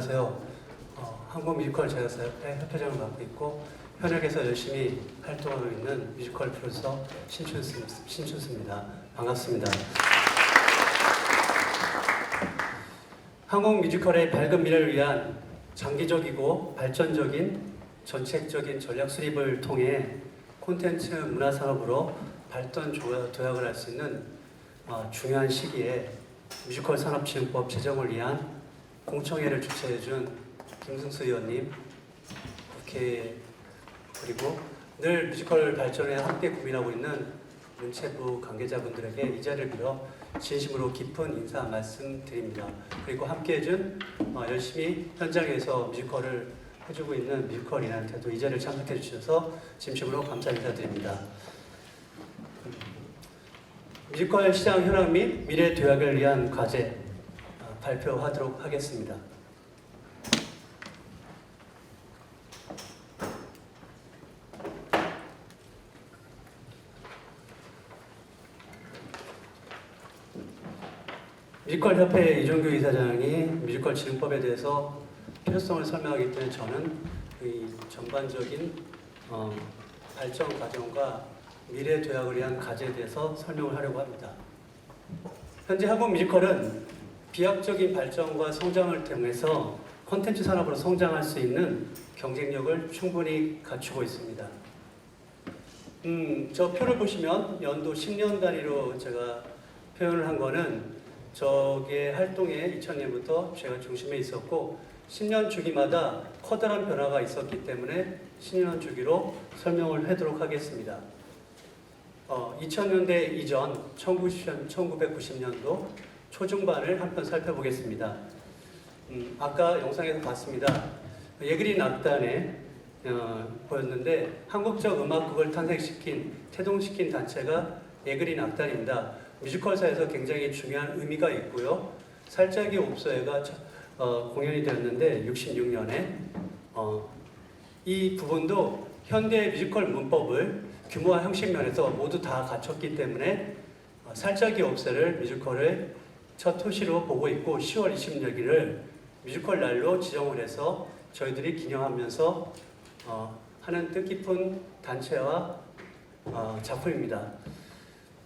안녕하세요. 한국 뮤지컬 제작사협회 협회장을 맡고 있고 현역에서 열심히 활동하고 있는 뮤지컬 프로듀서 신춘수입니다. 반갑습니다. 한국 뮤지컬의 밝은 미래를 위한 장기적이고 발전적인 전책적인 전략 수립을 통해 콘텐츠 문화산업으로 발전 도약을 할 수 있는 중요한 시기에 뮤지컬 산업지원법 제정을 위한 공청회를 주최해준 김승수 의원님, 국회 그리고 늘 뮤지컬 발전에 함께 고민하고 있는 문체부 관계자분들에게 이 자리를 빌어 진심으로 깊은 인사 말씀드립니다. 그리고 함께해준 열심히 현장에서 뮤지컬을 해주고 있는 뮤지컬인한테도 이 자리를 참석해 주셔서 진심으로 감사 인사드립니다. 뮤지컬 시장 현황 및 미래 도약을 위한 과제 발표하도록 하겠습니다. 뮤지컬 협회 이종규 이사장이 뮤지컬 지능법에 대해서 필요성을 설명하기 때문에 저는 이 전반적인 발전 과정과 미래 도약을 위한 과제에 대해서 설명을 하려고 합니다. 현재 한국 뮤지컬은 비약적인 발전과 성장을 통해서 콘텐츠 산업으로 성장할 수 있는 경쟁력을 충분히 갖추고 있습니다. 저 표를 보시면 연도 10년 단위로 제가 표현을 한 거는 저의 활동에 2000년부터 제가 중심에 있었고 10년 주기마다 커다란 변화가 있었기 때문에 10년 주기로 설명을 하도록 하겠습니다. 2000년대 이전 1990년도 초중반을 한편 살펴보겠습니다. 아까 영상에서 봤습니다. 예그린 악단에 보였는데 한국적 음악극을 탄생시킨, 태동시킨 단체가 예그린 악단입니다. 뮤지컬사에서 굉장히 중요한 의미가 있고요. 살짝이 옵서에가 공연이 되었는데 66년에 이 부분도 현대 뮤지컬 문법을 규모와 형식 면에서 모두 다 갖췄기 때문에 살짝이 옵서를 뮤지컬의 첫 토시로 보고 있고 10월 26일을 뮤지컬 날로 지정을 해서 저희들이 기념하면서 하는 뜻깊은 단체와 작품입니다.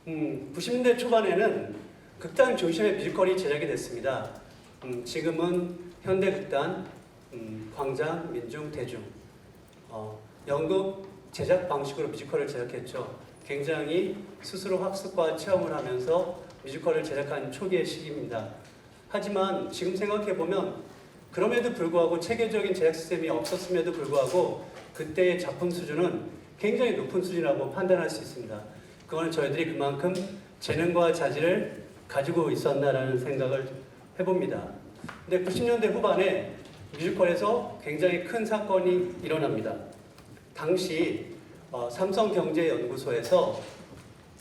90년대 초반에는 극단 중심의 뮤지컬이 제작이 됐습니다. 지금은 현대극단, 광장, 민중, 대중 연극 제작 방식으로 뮤지컬을 제작했죠. 굉장히 스스로 학습과 체험을 하면서 뮤지컬을 제작한 초기의 시기입니다. 하지만 지금 생각해보면 그럼에도 불구하고 체계적인 제작 시스템이 없었음에도 불구하고 그때의 작품 수준은 굉장히 높은 수준이라고 판단할 수 있습니다. 그거는 저희들이 그만큼 재능과 자질을 가지고 있었나라는 생각을 해봅니다. 근데 90년대 후반에 뮤지컬에서 굉장히 큰 사건이 일어납니다. 당시 삼성경제연구소에서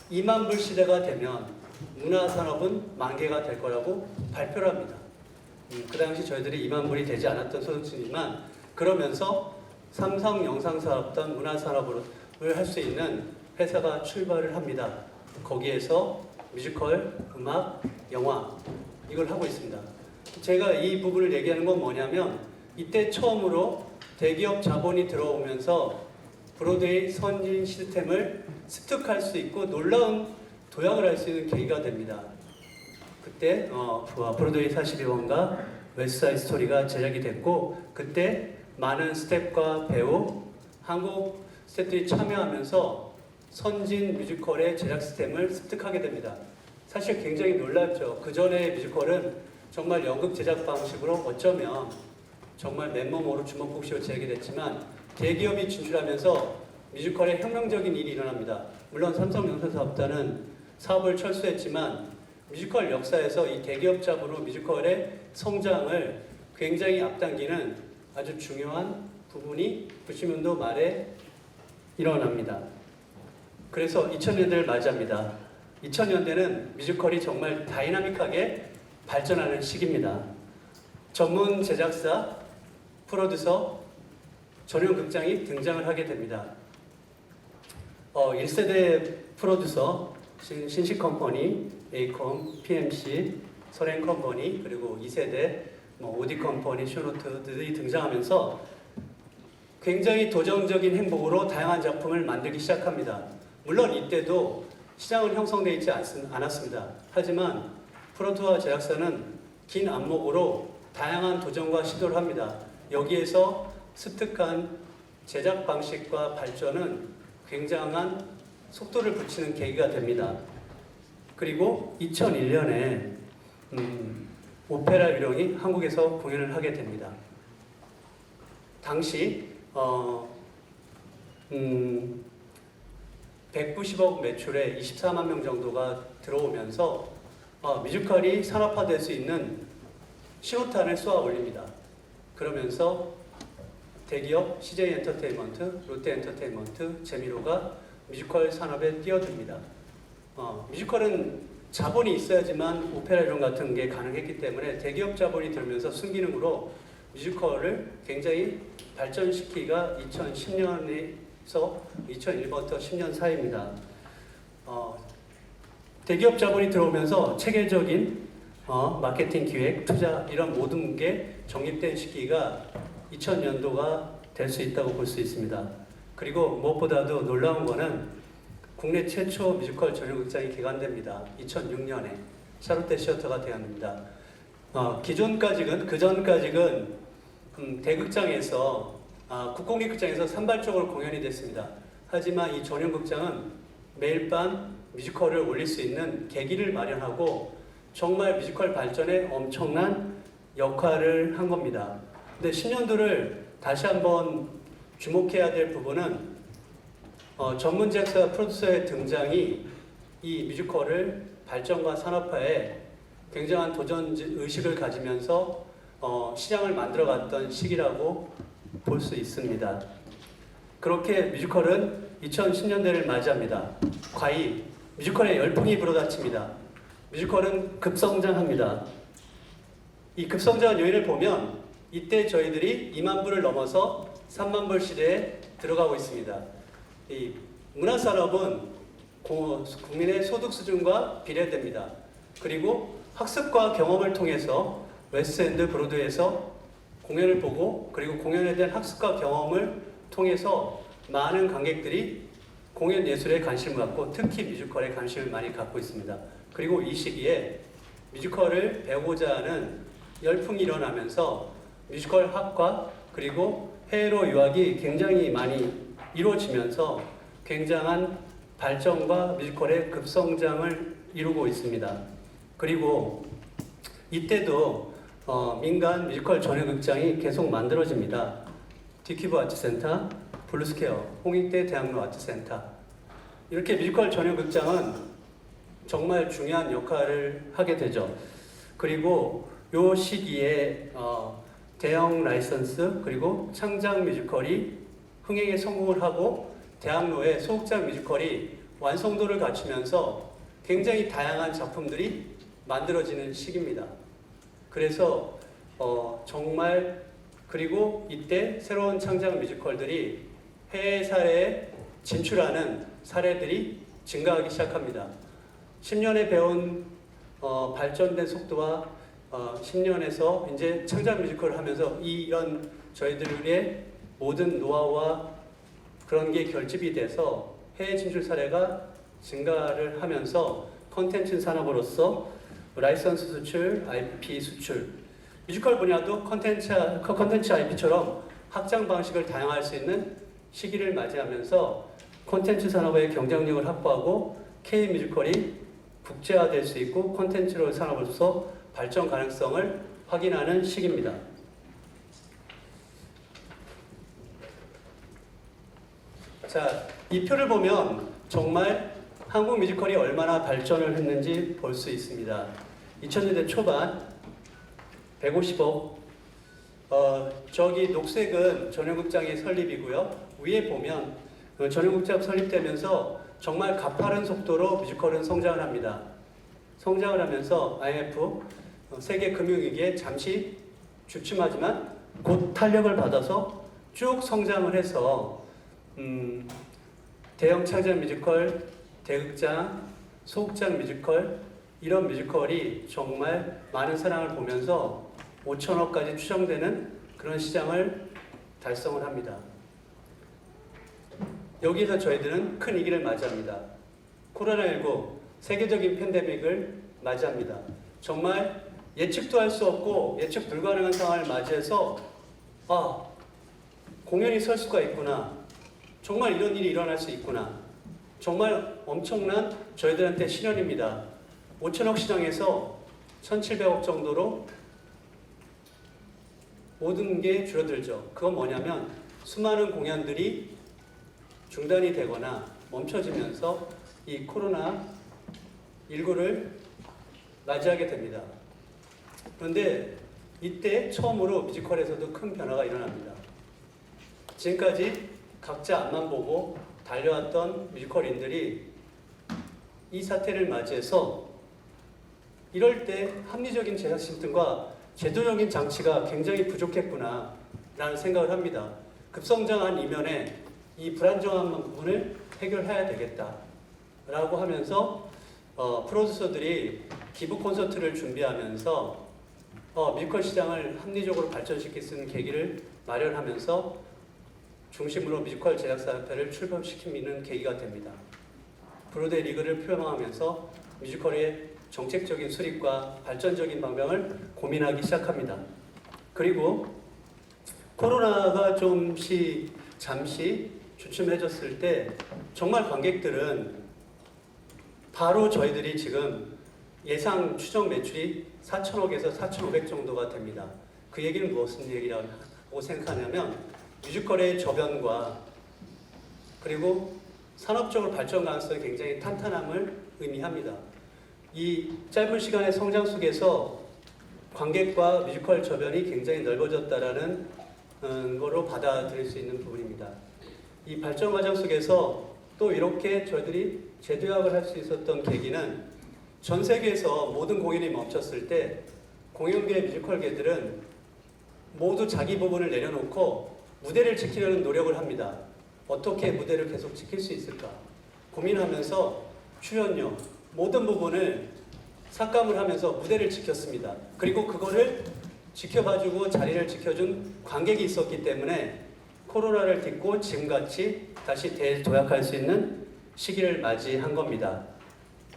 2만 불 시대가 되면 문화산업은 만개가 될 거라고 발표를 합니다. 그 당시 저희들이 2만 불이 되지 않았던 소득이지만 그러면서 삼성영상산업단 문화산업을 할 수 있는 회사가 출발을 합니다. 거기에서 뮤지컬, 음악, 영화 이걸 하고 있습니다. 제가 이 부분을 얘기하는 건 뭐냐면 이때 처음으로 대기업 자본이 들어오면서 브로드웨이 선진 시스템을 습득할 수 있고 놀라운 도약을 할 수 있는 계기가 됩니다. 그때 브로드웨이 42번가 웨스트사이드 스토리가 제작이 됐고 그때 많은 스태프과 배우, 한국 스태프들이 참여하면서 선진 뮤지컬의 제작 시스템을 습득하게 됩니다. 사실 굉장히 놀랍죠. 그 전에 뮤지컬은 정말 연극 제작 방식으로 어쩌면 정말 맨몸으로 주먹국시로 제작이 됐지만 대기업이 진출하면서 뮤지컬에 혁명적인 일이 일어납니다. 물론 삼성영상사업단은 사업을 철수했지만 뮤지컬 역사에서 이 대기업 잡으로 뮤지컬의 성장을 굉장히 앞당기는 아주 중요한 부분이 90년도 말에 일어납니다. 그래서 2000년대를 맞이합니다. 2000년대는 뮤지컬이 정말 다이나믹하게 발전하는 시기입니다. 전문 제작사, 프로듀서, 전용 극장이 등장을 하게 됩니다. 1세대 프로듀서, 신식 컴퍼니, 에이콤, PMC, 서랭 컴퍼니, 그리고 2세대 뭐 오디 컴퍼니, 쇼노트들이 등장하면서 굉장히 도전적인 행복으로 다양한 작품을 만들기 시작합니다. 물론 이때도 시장은 형성되어 있지 않았습니다. 하지만 프로토와 제작사는 긴 안목으로 다양한 도전과 시도를 합니다. 여기에서 습득한 제작 방식과 발전은 굉장한 속도를 붙이는 계기가 됩니다. 그리고 2001년에 오페라 유령이 한국에서 공연을 하게 됩니다. 당시 190억 매출에 24만 명 정도가 들어오면서 뮤지컬이 산업화될 수 있는 신호탄을 쏘아 올립니다. 그러면서 대기업 CJ 엔터테인먼트, 롯데 엔터테인먼트, 재미로가 뮤지컬 산업에 뛰어듭니다. 뮤지컬은 자본이 있어야지만 오페라 이런 같은 게 가능했기 때문에 대기업 자본이 들면서 순기능으로 뮤지컬을 굉장히 발전시키기가 2010년에서 2001부터 10년 사이입니다. 대기업 자본이 들어오면서 체계적인 마케팅 기획, 투자 이런 모든 게 정립된 시기가 2000년도가 될 수 있다고 볼 수 있습니다. 그리고 무엇보다도 놀라운 거는 국내 최초 뮤지컬 전용 극장이 개관됩니다. 2006년에 샤롯테 시어터가 개관됩니다. 그 전까지는 대극장에서 국공립극장에서 산발적으로 공연이 됐습니다. 하지만 이 전용 극장은 매일 밤 뮤지컬을 올릴 수 있는 계기를 마련하고 정말 뮤지컬 발전에 엄청난 역할을 한 겁니다. 근데 10년도를 다시 한번 주목해야 될 부분은 전문 제작사 프로듀서의 등장이 이 뮤지컬을 발전과 산업화에 굉장한 도전 의식을 가지면서 시장을 만들어갔던 시기라고 볼 수 있습니다. 그렇게 뮤지컬은 2010년대를 맞이합니다. 과히 뮤지컬의 열풍이 불어닥칩니다. 뮤지컬은 급성장합니다. 이 급성장 요인을 보면 이때 저희들이 2만 불을 넘어서 3만 불 시대에 들어가고 있습니다. 이 문화산업은 국민의 소득 수준과 비례됩니다. 그리고 학습과 경험을 통해서 웨스트엔드 브로드웨이에서 공연을 보고 그리고 공연에 대한 학습과 경험을 통해서 많은 관객들이 공연 예술에 관심을 갖고 특히 뮤지컬에 관심을 많이 갖고 있습니다. 그리고 이 시기에 뮤지컬을 배우고자 하는 열풍이 일어나면서 뮤지컬 학과 그리고 해외로 유학이 굉장히 많이 이루어지면서 굉장한 발전과 뮤지컬의 급성장을 이루고 있습니다. 그리고 이때도 민간 뮤지컬 전용극장이 계속 만들어집니다. 디큐브 아트센터, 블루스퀘어, 홍익대 대학로 아트센터 이렇게 뮤지컬 전용극장은 정말 중요한 역할을 하게 되죠. 그리고 이 시기에 대형 라이선스 그리고 창작 뮤지컬이 흥행에 성공을 하고 대학로의 소극장 뮤지컬이 완성도를 갖추면서 굉장히 다양한 작품들이 만들어지는 시기입니다. 그래서 정말 그리고 이때 새로운 창작 뮤지컬들이 해외 사례에 진출하는 사례들이 증가하기 시작합니다. 10년에 배운 발전된 속도와 10년에서 이제 창작 뮤지컬을 하면서 이런 저희들의 모든 노하우와 그런 게 결집이 돼서 해외 진출 사례가 증가를 하면서 컨텐츠 산업으로서 라이선스 수출, IP 수출, 뮤지컬 분야도 컨텐츠 IP처럼 확장 방식을 다양화할 수 있는 시기를 맞이하면서 콘텐츠 산업의 경쟁력을 확보하고 K 뮤지컬이 국제화될 수 있고 콘텐츠 산업으로서 발전 가능성을 확인하는 시기입니다. 자, 이 표를 보면 정말 한국 뮤지컬이 얼마나 발전을 했는지 볼 수 있습니다. 2000년대 초반 150억 저기 녹색은 전용극장의 설립이고요. 위에 보면 전용극장 설립되면서 정말 가파른 속도로 뮤지컬은 성장을 합니다. 성장을 하면서 IMF 세계 금융위기에 잠시 주춤하지만 곧 탄력을 받아서 쭉 성장을 해서 대형 창작 뮤지컬, 대극장, 소극장 뮤지컬 이런 뮤지컬이 정말 많은 사랑을 보면서 5천억까지 추정되는 그런 시장을 달성을 합니다. 여기서 저희들은 큰 위기를 맞이합니다. 코로나19 세계적인 팬데믹을 맞이합니다. 정말 예측도 할 수 없고 예측 불가능한 상황을 맞이해서 공연이 설 수가 있구나. 정말 이런 일이 일어날 수 있구나. 정말 엄청난 저희들한테 시련입니다. 5천억 시장에서 1,700억 정도로 모든 게 줄어들죠. 그건 뭐냐면 수많은 공연들이 중단이 되거나 멈춰지면서 이 코로나19를 맞이하게 됩니다. 그런데 이때 처음으로 뮤지컬에서도 큰 변화가 일어납니다. 지금까지 각자 앞만 보고 달려왔던 뮤지컬인들이 이 사태를 맞이해서 이럴 때 합리적인 제작 시스템과 제도적인 장치가 굉장히 부족했구나 라는 생각을 합니다. 급성장한 이면에 이 불안정한 부분을 해결해야 되겠다 라고 하면서 프로듀서들이 기부 콘서트를 준비하면서 뮤지컬 시장을 합리적으로 발전시킬 수 있는 계기를 마련하면서 중심으로 뮤지컬 제작사협회를 출범시키는 계기가 됩니다. 브로드웨이 리그를 표방하면서 뮤지컬의 정책적인 수립과 발전적인 방향을 고민하기 시작합니다. 그리고 코로나가 잠시 주춤해졌을 때 정말 관객들은 바로 저희들이 지금 예상 추정 매출이 4천억에서 4,500 정도가 됩니다. 그 얘기는 무슨 얘기라고 생각하냐면 뮤지컬의 저변과 그리고 산업적으로 발전 가능성이 굉장히 탄탄함을 의미합니다. 이 짧은 시간의 성장 속에서 관객과 뮤지컬 저변이 굉장히 넓어졌다라는 거로 받아들일 수 있는 부분입니다. 이 발전 과정 속에서 또 이렇게 저희들이 재도약을 할 수 있었던 계기는 전 세계에서 모든 공연이 멈췄을 때 공연계 뮤지컬계들은 모두 자기 부분을 내려놓고 무대를 지키려는 노력을 합니다. 어떻게 무대를 계속 지킬 수 있을까 고민하면서 출연료 모든 부분을 삭감을 하면서 무대를 지켰습니다. 그리고 그거를 지켜봐주고 자리를 지켜준 관객이 있었기 때문에 코로나를 딛고 지금같이 다시 대도약할 수 있는 시기를 맞이한 겁니다.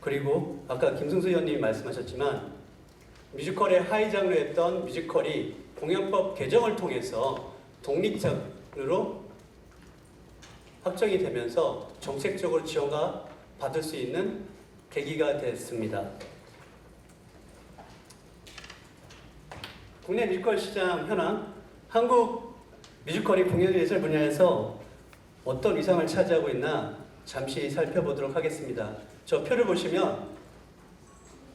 그리고 아까 김승수 의원님이 말씀하셨지만 뮤지컬의 하이 장르였던 뮤지컬이 공연법 개정을 통해서 독립 장르로 확정이 되면서 정책적으로 지원가 받을 수 있는 계기가 됐습니다. 국내 뮤지컬 시장 현황, 한국 뮤지컬이 공연예술 분야에서 어떤 위상을 차지하고 있나 잠시 살펴보도록 하겠습니다. 저 표를 보시면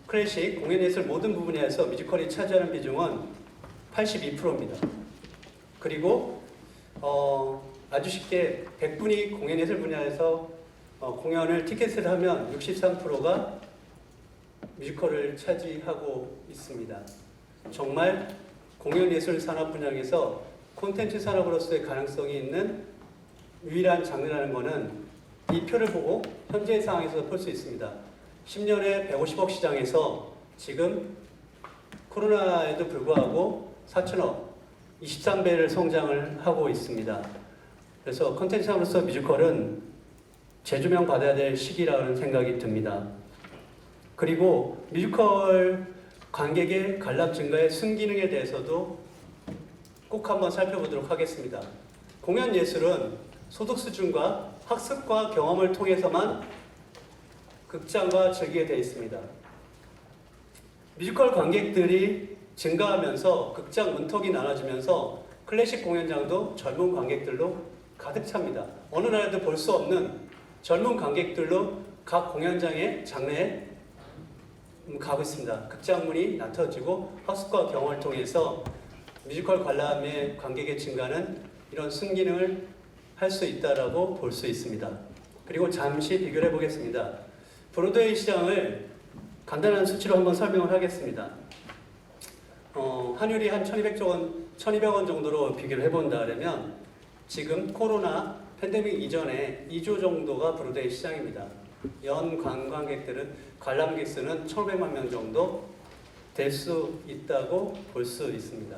클래식, 공연예술 모든 분야에서 뮤지컬이 차지하는 비중은 82%입니다. 그리고 아주 쉽게 100분이 공연예술 분야에서 공연을 티켓을 하면 63%가 뮤지컬을 차지하고 있습니다. 정말 공연예술 산업 분야에서 콘텐츠 산업으로서의 가능성이 있는 유일한 장르라는 것은 이 표를 보고 현재 상황에서 볼 수 있습니다. 10년에 150억 시장에서 지금 코로나에도 불구하고 4천억, 23배를 성장을 하고 있습니다. 그래서 콘텐츠 산업으로서 뮤지컬은 재조명 받아야 될 시기라는 생각이 듭니다. 그리고 뮤지컬 관객의 관람 증가의 순기능에 대해서도 꼭 한번 살펴보도록 하겠습니다. 공연 예술은 소득 수준과 학습과 경험을 통해서만 극장과 즐기게 되어 있습니다. 뮤지컬 관객들이 증가하면서 극장 문턱이 나눠지면서 클래식 공연장도 젊은 관객들로 가득 찹니다. 어느 나라에도 볼 수 없는 젊은 관객들로 각 공연장의 장르에 가고 있습니다. 극장문이 낮춰지고 학습과 경험을 통해서 뮤지컬 관람의 관객의 증가는 이런 순기능을 할 수 있다라고 볼 수 있습니다. 그리고 잠시 비교를 해보겠습니다. 브로드웨이 시장을 간단한 수치로 한번 설명을 하겠습니다. 환율이 한 1,200원 정도로 비교를 해본다면 지금 코로나 팬데믹 이전에 2조 정도가 브로드웨이 시장입니다. 연 관광객들은 관람객 수는 1,500만 명 정도 될 수 있다고 볼 수 있습니다.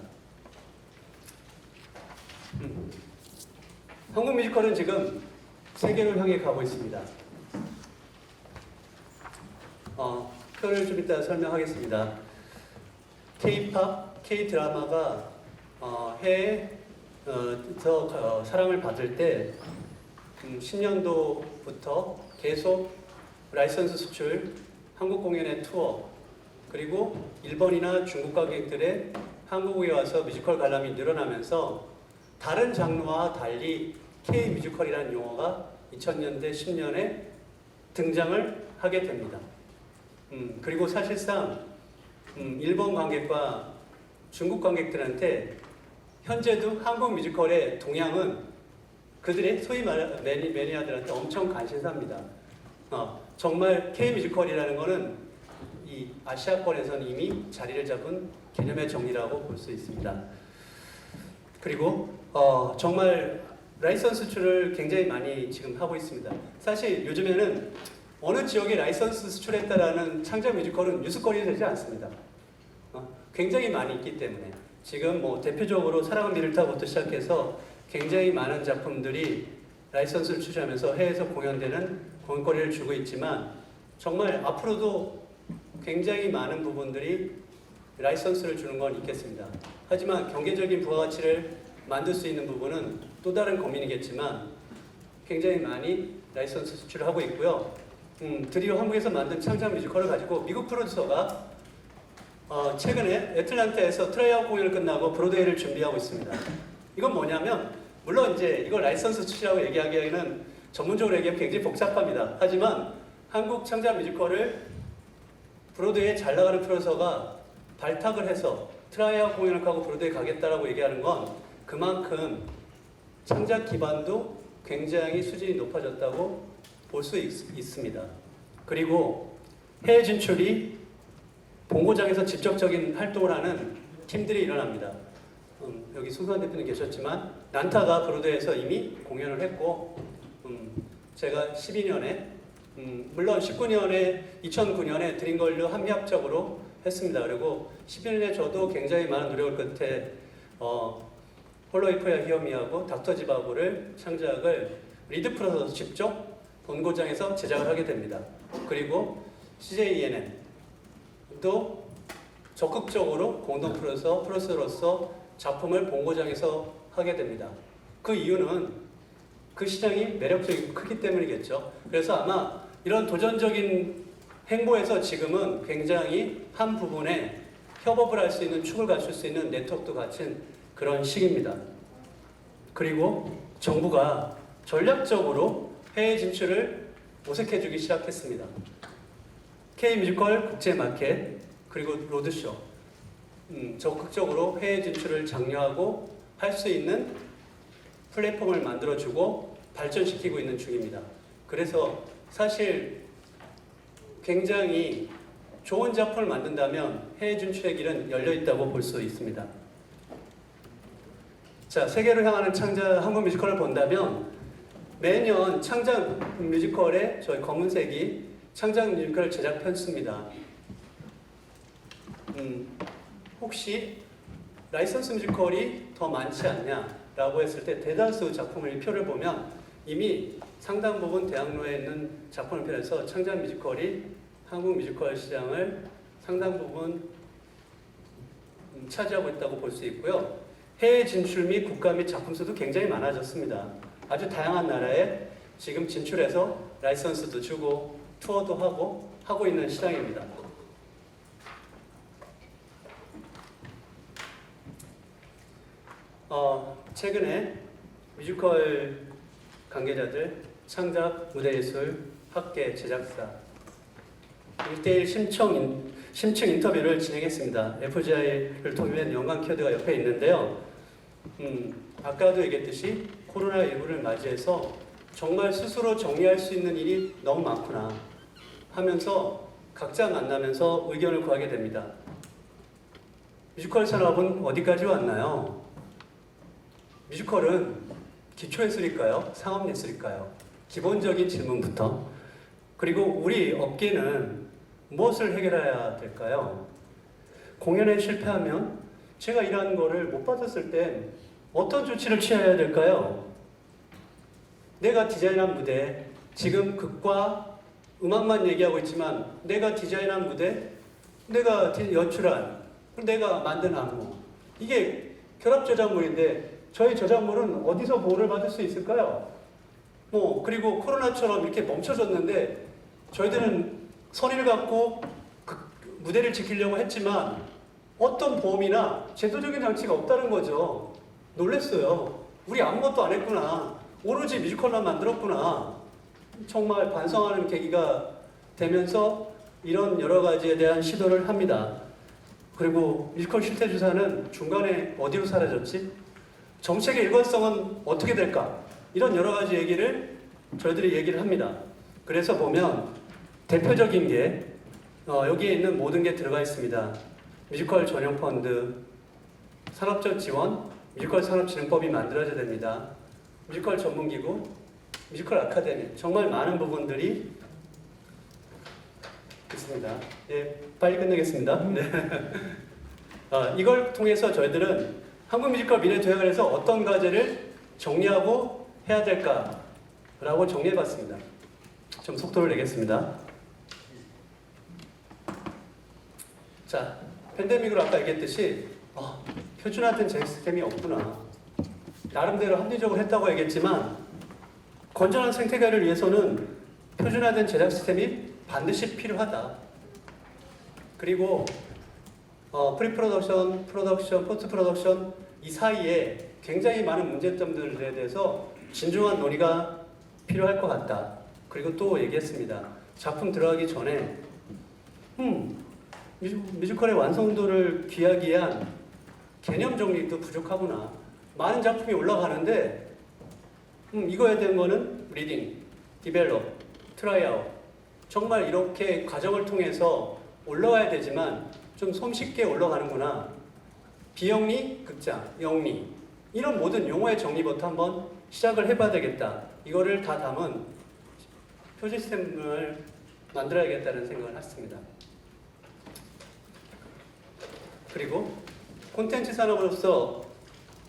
한국 뮤지컬은 지금 세계를 향해 가고 있습니다. 표를 좀 이따 설명하겠습니다. K-팝, K-드라마가 해외에서 사랑을 받을 때 10년도부터 계속 라이선스 수출, 한국 공연의 투어, 그리고 일본이나 중국 관객들의 한국에 와서 뮤지컬 관람이 늘어나면서 다른 장르와 달리 K 뮤지컬이라는 용어가 2000년대, 10년에 등장을 하게 됩니다. 그리고 사실상 일본 관객과 중국 관객들한테 현재도 한국 뮤지컬의 동향은 그들의 소위 말하는 매니아들한테 엄청 관심사입니다. 정말 K 뮤지컬이라는 것은 이 아시아권에서는 이미 자리를 잡은 개념의 정리라고 볼 수 있습니다. 그리고 정말 라이선스 수출을 굉장히 많이 지금 하고 있습니다. 사실 요즘에는 어느 지역에 라이선스 수출했다라는 창작 뮤지컬은 뉴스거리 되지 않습니다. 굉장히 많이 있기 때문에 지금 뭐 대표적으로 사랑은 비를 타부터 시작해서 굉장히 많은 작품들이 라이선스를 출시하면서 해외에서 공연되는 공연거리를 주고 있지만 정말 앞으로도 굉장히 많은 부분들이 라이선스를 주는 건 있겠습니다. 하지만 경제적인 부가가치를 만들 수 있는 부분은 또 다른 고민이겠지만 굉장히 많이 라이선스 수출을 하고 있고요. 드디어 한국에서 만든 창작 뮤지컬을 가지고 미국 프로듀서가 최근에 애틀랜타에서 트라이아웃 공연을 끝나고 브로드웨이를 준비하고 있습니다. 이건 뭐냐면 물론 이제 이걸 라이선스 수출이라고 얘기하기에는 전문적으로 얘기하면 굉장히 복잡합니다. 하지만 한국 창작 뮤지컬을 브로드웨이에 잘 나가는 프로듀서가 발탁을 해서 트라이아웃 공연을 가고 브로드웨이 가겠다라고 얘기하는 건 그만큼 창작 기반도 굉장히 수준이 높아졌다고 볼 수 있습니다. 그리고 해외 진출이 본고장에서 직접적인 활동을 하는 팀들이 일어납니다. 여기 손수환 대표님 계셨지만 난타가 브로드웨이에서 이미 공연을 했고 제가 12년에 물론 2009년에 드림걸류 합리학적으로 했습니다. 그리고 11년에 저도 굉장히 많은 노력을 끝에 홀로이포야 히어미하고 닥터지바고를 창작을 리드 프로서 직접 본고장에서 제작을 하게 됩니다. 그리고 CJENM도 적극적으로 공동 프로듀서로서 작품을 본고장에서 하게 됩니다. 그 이유는 그 시장이 매력적이고 크기 때문이겠죠. 그래서 아마 이런 도전적인 행보에서 지금은 굉장히 한 부분에 협업을 할 수 있는 축을 갖출 수 있는 네트워크도 갖춘 그런 시기입니다. 그리고 정부가 전략적으로 해외 진출을 모색해주기 시작했습니다. K-뮤지컬 국제마켓 그리고 로드쇼 적극적으로 해외 진출을 장려하고 할 수 있는 플랫폼을 만들어주고 발전시키고 있는 중입니다. 그래서 사실 굉장히 좋은 작품을 만든다면 해외 진출의 길은 열려있다고 볼 수 있습니다. 자, 세계로 향하는 창작 한국 뮤지컬을 본다면 매년 창작 뮤지컬의 저희 검은색이 창작 뮤지컬 제작 편수입니다. 혹시 라이선스 뮤지컬이 더 많지 않냐라고 했을 때 대다수 작품의 표를 보면 이미 상당 부분 대학로에 있는 작품을 필요해서 창작 뮤지컬이 한국 뮤지컬 시장을 상당 부분 차지하고 있다고 볼 수 있고요. 해외 진출 및 국가 및 작품 수도 굉장히 많아졌습니다. 아주 다양한 나라에 지금 진출해서 라이선스도 주고 투어도 하고 있는 시장입니다. 최근에 뮤지컬 관계자들, 창작, 무대예술, 학계, 제작사 1대1 심층 인터뷰를 진행했습니다. FGI를 통해 연관 키워드가 옆에 있는데요. 아까도 얘기했듯이 코로나19를 맞이해서 정말 스스로 정리할 수 있는 일이 너무 많구나 하면서 각자 만나면서 의견을 구하게 됩니다. 뮤지컬 산업은 어디까지 왔나요? 뮤지컬은 기초예술일까요? 상업예술일까요? 기본적인 질문부터. 그리고 우리 업계는 무엇을 해결해야 될까요? 공연에 실패하면 제가 일하는 거를 못 받았을 땐 어떤 조치를 취해야 될까요? 내가 디자인한 무대, 지금 극과 음악만 얘기하고 있지만 내가 디자인한 무대, 내가 연출한, 내가 만든 안무, 이게 결합 저작물인데 저희 저작물은 어디서 보호를 받을 수 있을까요? 그리고 코로나처럼 이렇게 멈춰졌는데 저희들은 선의를 갖고 무대를 지키려고 했지만 어떤 보험이나 제도적인 장치가 없다는 거죠. 놀랬어요. 우리 아무것도 안 했구나. 오로지 뮤지컬만 만들었구나. 정말 반성하는 계기가 되면서 이런 여러 가지에 대한 시도를 합니다. 그리고 뮤지컬 실태주사는 중간에 어디로 사라졌지? 정책의 일관성은 어떻게 될까? 이런 여러 가지 얘기를 저희들이 얘기를 합니다. 그래서 보면 대표적인 게 여기에 있는 모든 게 들어가 있습니다. 뮤지컬 전용 펀드, 산업적 지원, 뮤지컬 산업진흥법이 만들어져야 됩니다. 뮤지컬 전문기구, 뮤지컬 아카데미, 정말 많은 부분들이 있습니다. 예, 빨리 끝내겠습니다. 네. 이걸 통해서 저희들은 한국 뮤지컬 미래 도약을 해서 어떤 과제를 정리하고 해야 될까라고 정리해봤습니다. 좀 속도를 내겠습니다. 자, 팬데믹으로 아까 얘기했듯이 표준화된 제작 시스템이 없구나. 나름대로 합리적으로 했다고 얘기했지만 건전한 생태계를 위해서는 표준화된 제작 시스템이 반드시 필요하다. 그리고 프리프로덕션, 프로덕션, 포스트 프로덕션 이 사이에 굉장히 많은 문제점들에 대해서 진중한 논의가 필요할 것 같다. 그리고 또 얘기했습니다. 작품 들어가기 전에 뮤지컬의 완성도를 귀하기 위한 개념 정리도 부족하구나. 많은 작품이 올라가는데 이거에 대한 거는 리딩, 디벨롭, 트라이아웃 정말 이렇게 과정을 통해서 올라가야 되지만 좀 손쉽게 올라가는구나. 비영리, 극장, 영리 이런 모든 용어의 정리부터 한번 시작을 해봐야 되겠다. 이거를 다 담은 표준 시스템을 만들어야겠다는 생각을 했습니다. 그리고 콘텐츠 산업으로서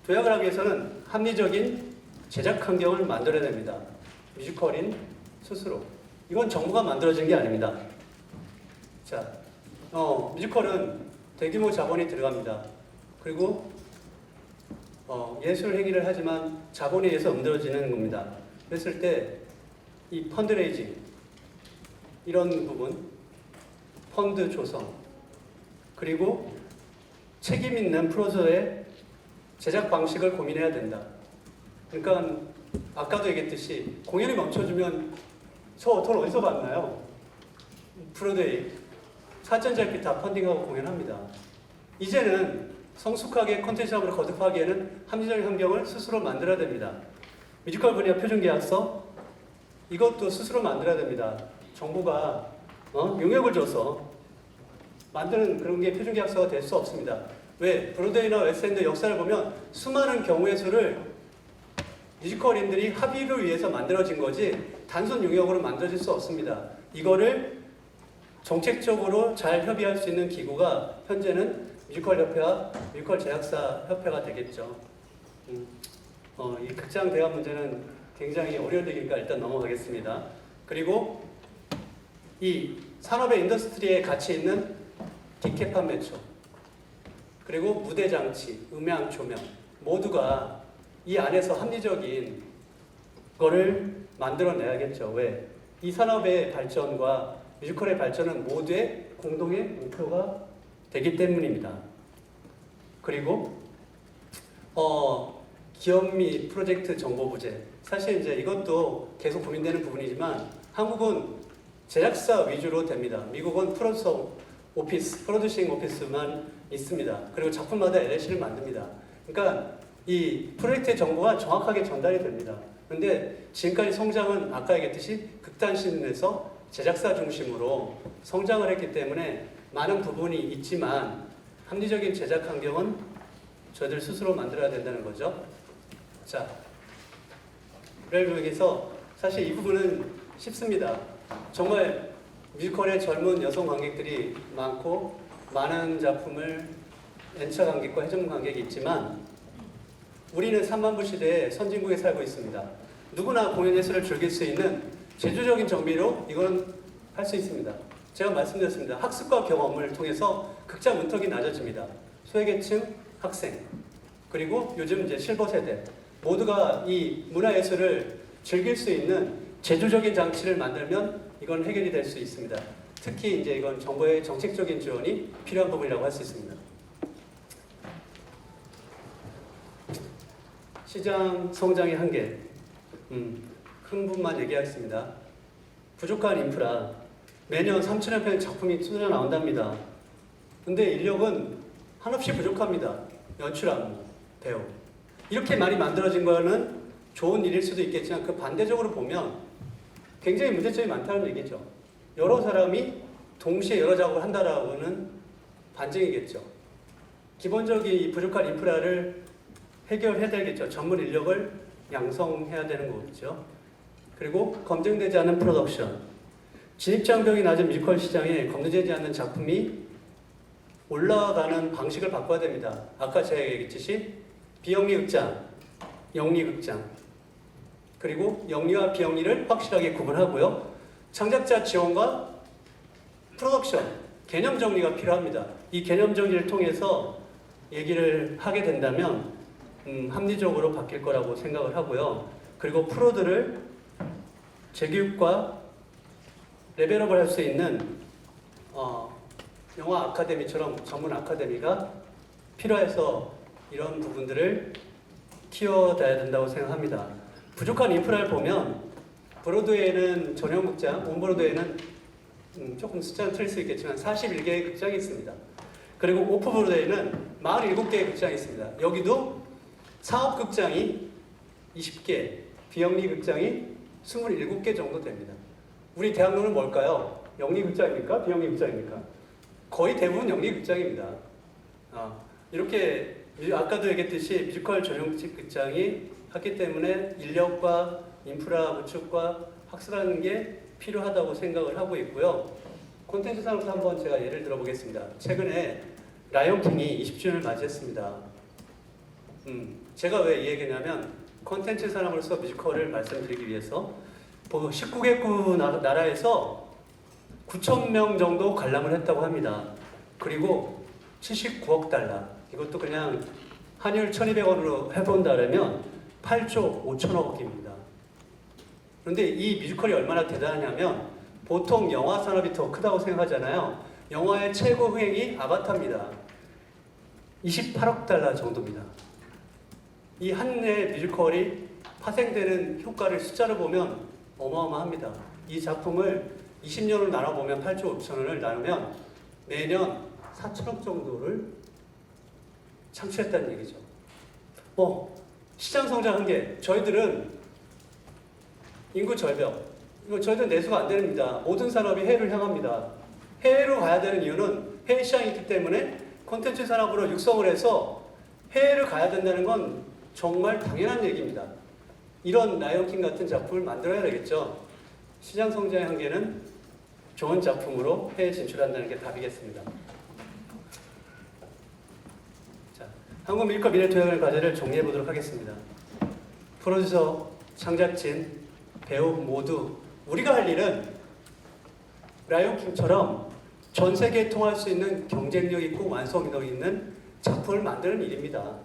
도약을 하기 위해서는 합리적인 제작 환경을 만들어야 됩니다. 뮤지컬인 스스로. 이건 정부가 만들어진 게 아닙니다. 자, 뮤지컬은 대규모 자본이 들어갑니다. 그리고 예술 행위를 하지만 자본에 의해서 만들어지는 겁니다. 그랬을 때 이 펀드레이징 이런 부분, 펀드 조성, 그리고 책임 있는 프로저의 제작 방식을 고민해야 된다. 그러니까 아까도 얘기했듯이 공연이 멈춰주면 저 돈 어디서 받나요? 브로드웨이, 사전작비 다 펀딩하고 공연합니다. 이제는 성숙하게 콘텐츠 사업을 거듭하기에는 합리적인 환경을 스스로 만들어야 됩니다. 뮤지컬 분야 표준계약서 이것도 스스로 만들어야 됩니다. 정부가 용역을 줘서 만드는 그런 게 표준계약서가 될 수 없습니다. 왜? 브로드웨이나 웨스트엔드 역사를 보면 수많은 경우의 수를 뮤지컬인들이 합의를 위해서 만들어진 거지 단순 용역으로 만들어질 수 없습니다. 이거를 정책적으로 잘 협의할 수 있는 기구가 현재는 뮤지컬 협회와 뮤지컬 제작사 협회가 되겠죠. 이 극장 대화 문제는 굉장히 어려운 얘기니까 일단 넘어가겠습니다. 그리고 이 산업의 인더스트리에 같이 있는 디케판 매초, 그리고 무대 장치, 음향, 조명 모두가 이 안에서 합리적인 거를 만들어내야겠죠. 왜? 이 산업의 발전과 뮤지컬의 발전은 모두의 공동의 목표가 되기 때문입니다. 그리고 기업미 프로젝트 정보부재, 사실 이제 이것도 계속 고민되는 부분이지만 한국은 제작사 위주로 됩니다. 미국은 프로듀서 오피스, 프로듀싱 오피스만 있습니다. 그리고 작품마다 LLC를 만듭니다. 그러니까 이 프로젝트의 정보가 정확하게 전달이 됩니다. 그런데 지금까지 성장은 아까 얘기했듯이 극단신에서 제작사 중심으로 성장을 했기 때문에 많은 부분이 있지만 합리적인 제작 환경은 저희들 스스로 만들어야 된다는 거죠. 자, 그래서 여기서 사실 이 부분은 쉽습니다. 정말 뮤지컬의 젊은 여성 관객들이 많고 많은 작품을 N차 관객과 회전 관객이 있지만 우리는 3만 부 시대의 선진국에 살고 있습니다. 누구나 공연 예술을 즐길 수 있는 제주적인 정비로 이건 할 수 있습니다. 제가 말씀드렸습니다. 학습과 경험을 통해서 극장 문턱이 낮아집니다. 소외계층, 학생, 그리고 요즘 이제 실버 세대 모두가 이 문화예술을 즐길 수 있는 제조적인 장치를 만들면 이건 해결이 될 수 있습니다. 특히 이제 이건 정부의 정책적인 지원이 필요한 부분이라고 할 수 있습니다. 시장 성장의 한계, 큰 부분만 얘기하겠습니다. 부족한 인프라, 매년 3천여 편의 작품이 쏟아 나온답니다. 근데 인력은 한없이 부족합니다. 연출 안무, 배우. 이렇게 많이 만들어진 거는 좋은 일일 수도 있겠지만 그 반대적으로 보면 굉장히 문제점이 많다는 얘기죠. 여러 사람이 동시에 여러 작업을 한다라고는 반증이겠죠. 기본적인 이 부족한 인프라를 해결해야 되겠죠. 전문 인력을 양성해야 되는 거겠죠. 그리고 검증되지 않은 프로덕션. 진입장벽이 낮은 뮤지컬 시장에 검증되지 않는 작품이 올라가는 방식을 바꿔야 됩니다. 아까 제가 얘기했듯이 비영리 극장, 영리 극장, 그리고 영리와 비영리를 확실하게 구분하고요. 창작자 지원과 프로덕션, 개념 정리가 필요합니다. 이 개념 정리를 통해서 얘기를 하게 된다면 합리적으로 바뀔 거라고 생각을 하고요. 그리고 프로들을 재교육과 레벨업을 할 수 있는 영화 아카데미처럼 전문 아카데미가 필요해서 이런 부분들을 키워놔야 된다고 생각합니다. 부족한 인프라를 보면 브로드웨이는 전용 극장, 온브로드웨이는 조금 숫자는 틀릴 수 있겠지만 41개의 극장이 있습니다. 그리고 오프 브로드웨이는 47개의 극장이 있습니다. 여기도 상업극장이 20개, 비영리 극장이 27개 정도 됩니다. 우리 대학로는 뭘까요? 영리극장입니까? 비영리 극장입니까? 거의 대부분 영리극장입니다. 이렇게 아까도 얘기했듯이 뮤지컬 전용 극장이 하기 때문에 인력과 인프라 구축과 학습하는 게 필요하다고 생각을 하고 있고요. 콘텐츠 산업도 한번 제가 예를 들어보겠습니다. 최근에 라이온킹이 20주년을 맞이했습니다. 제가 왜 이 얘기냐면 콘텐츠 산업으로서 뮤지컬을 말씀드리기 위해서 19개국 나라에서 9,000명 정도 관람을 했다고 합니다. 그리고 79억 달러, 이것도 그냥 환율 1,200원으로 해본다면 8조 5천억입니다. 그런데 이 뮤지컬이 얼마나 대단하냐면 보통 영화 산업이 더 크다고 생각하잖아요. 영화의 최고 흥행이 아바타입니다. 28억 달러 정도입니다. 이 한 해 뮤지컬이 파생되는 효과를 숫자로 보면 어마어마합니다. 이 작품을 20년을 나눠보면 8조 5천원을 나누면 매년 4천억 정도를 창출했다는 얘기죠. 시장 성장 한계. 저희들은 인구 절벽. 이거 저희들은 내수가 안 됩니다. 모든 산업이 해외를 향합니다. 해외로 가야 되는 이유는 해외 시장이 있기 때문에 콘텐츠 산업으로 육성을 해서 해외를 가야 된다는 건 정말 당연한 얘기입니다. 이런 라이온킹 같은 작품을 만들어야 되겠죠. 시장 성장의 한계는 좋은 작품으로 해외 진출한다는 게 답이겠습니다. 자, 한국 뮤지컬 미래 도약의 과제를 정리해 보도록 하겠습니다. 프로듀서, 창작진, 배우 모두 우리가 할 일은 라이온킹처럼 전 세계에 통할 수 있는 경쟁력 있고 완성력 있는 작품을 만드는 일입니다.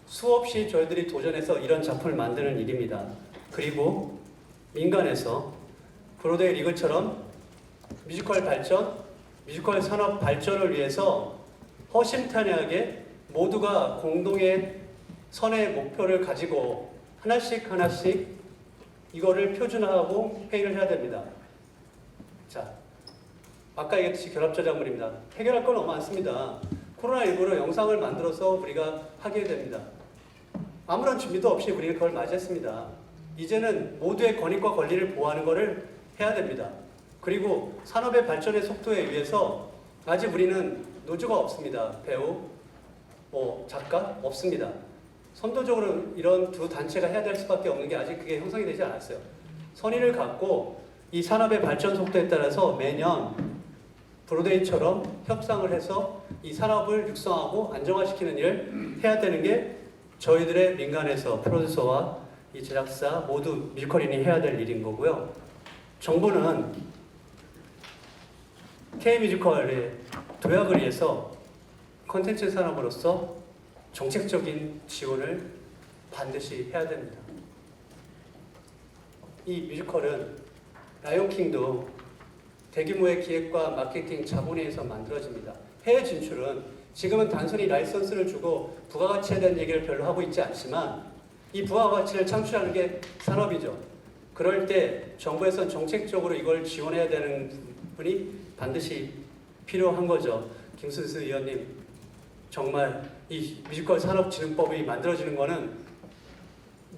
수없이 저희들이 도전해서 이런 작품을 만드는 일입니다. 그리고 민간에서 브로드웨이 리그처럼 뮤지컬 발전, 뮤지컬 산업 발전을 위해서 허심탄회하게 모두가 공동의 선의 목표를 가지고 하나씩 이거를 표준화하고 회의를 해야 됩니다. 자, 아까 얘기했듯이 결합저작물입니다. 해결할 건 너무 많습니다. 코로나19로 영상을 만들어서 우리가 하게 됩니다. 아무런 준비도 없이 우리가 그걸 맞이했습니다. 이제는 모두의 권익과 권리를 보호하는 것을 해야 됩니다. 그리고 산업의 발전의 속도에 의해서 아직 우리는 노조가 없습니다. 배우, 작가 없습니다. 선도적으로 이런 두 단체가 해야 될 수밖에 없는 게 아직 그게 형성이 되지 않았어요. 선의를 갖고 이 산업의 발전 속도에 따라서 매년 브로드웨이처럼 협상을 해서 이 산업을 육성하고 안정화시키는 일을 해야 되는 게 저희들의 민간에서 프로듀서와 이 제작사 모두 뮤지컬인이 해야 될 일인 거고요. 정부는 K뮤지컬의 도약을 위해서 콘텐츠 산업으로서 정책적인 지원을 반드시 해야 됩니다. 이 뮤지컬은 라이온킹도 대규모의 기획과 마케팅 자본에 서 만들어집니다. 해외 진출은 지금은 단순히 라이선스를 주고 부가가치에 대한 얘기를 별로 하고 있지 않지만 이 부가가치를 창출하는 게 산업이죠. 그럴 때 정부에서는 정책적으로 이걸 지원해야 되는 분이 반드시 필요한 거죠. 김순수 의원님, 정말 이 뮤지컬 산업진흥법이 만들어지는 거는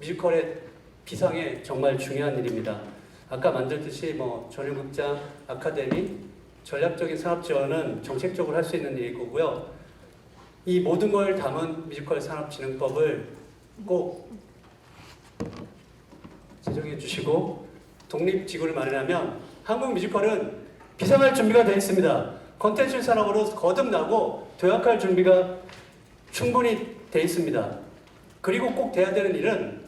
뮤지컬의 비상에 정말 중요한 일입니다. 아까 만들듯이 전유극장, 아카데미, 전략적인 산업 지원은 정책적으로 할 수 있는 일일 거고요. 이 모든 걸 담은 뮤지컬 산업진흥법을 꼭 제정해 주시고 독립지구를 마련하면 한국 뮤지컬은 비상할 준비가 되어 있습니다. 콘텐츠 산업으로 거듭나고 도약할 준비가 충분히 되어 있습니다. 그리고 꼭 돼야 되는 일은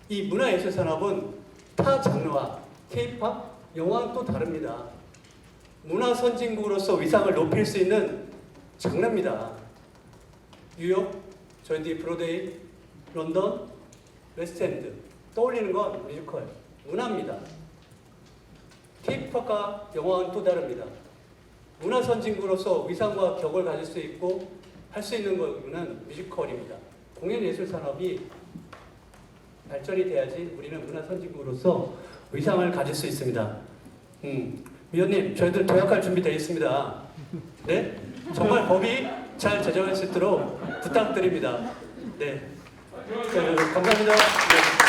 이 문화예술 산업은 타 장르와 K-팝, 영화는 또 다릅니다. 문화 선진국으로서 위상을 높일 수 있는 장르입니다. 뉴욕, 저희들이 브로드웨이, 런던, 웨스트엔드 떠올리는 건 뮤지컬, 문화입니다. K-팝과 영화는 또 다릅니다. 문화 선진국으로서 위상과 격을 가질 수 있고 할 수 있는 거는 뮤지컬입니다. 공연예술 산업이 발전이 돼야지 우리는 문화 선진국으로서 위상을 가질 수 있습니다. 위원님, 저희들 도약할 준비 되어 있습니다. 네? 정말 법이 잘 제정할 수 있도록 부탁드립니다. 네. 감사합니다. 네.